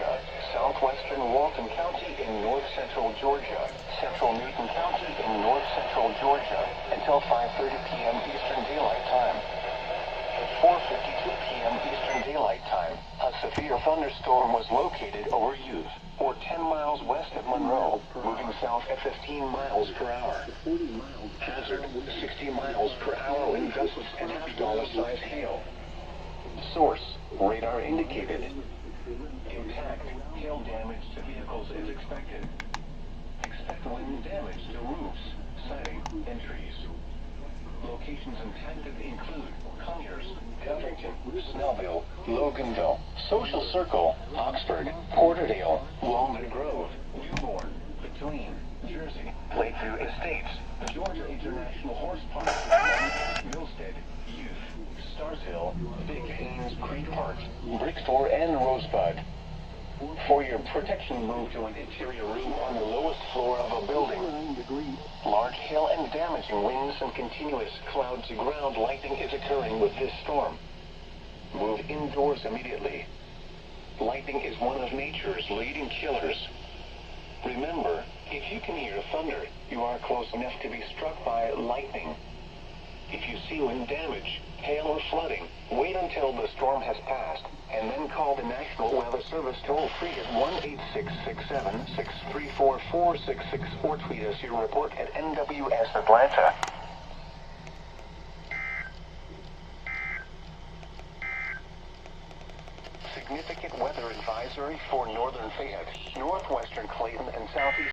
Georgia, southwestern Walton County in north-central Georgia, central Newton County in north-central Georgia, until 5:30 p.m. Eastern Daylight Time. At 4:52 p.m. Eastern Daylight Time, a severe thunderstorm was located over Youth, or 10 miles west of Monroe, moving south at 15 miles per hour. Hazard, 60 miles per hour wind gusts and heavy dollar-sized hail. Source, radar indicated. Impact, hail damage to vehicles is expected. Expect wind damage to roofs, siding, and trees. Locations impacted include Conyers, Covington, Snellville, Loganville, Social Circle, Oxford, Porterdale, Walnut Grove, Newborn, Between, Jersey, Lakeview Estates, Georgia International Horse Park, Millstead, Youth, Starsville, Big Haynes Creek Park, Brickstore, and Rosebud. For your protection, move to an interior room on the lowest floor of a building. Large hail and damaging winds and continuous cloud-to-ground lightning is occurring with this storm. Move indoors immediately. Lightning is one of nature's leading killers. Remember, if you can hear thunder, you are close enough to be struck by lightning. If you see wind damage, hail, or flooding, wait until the storm has passed, and then call the National Weather Service toll-free at 1-866-7-634-4666 or tweet us your report at NWS Atlanta. Significant weather advisory for northern Fayette, northwestern Clayton, and southeast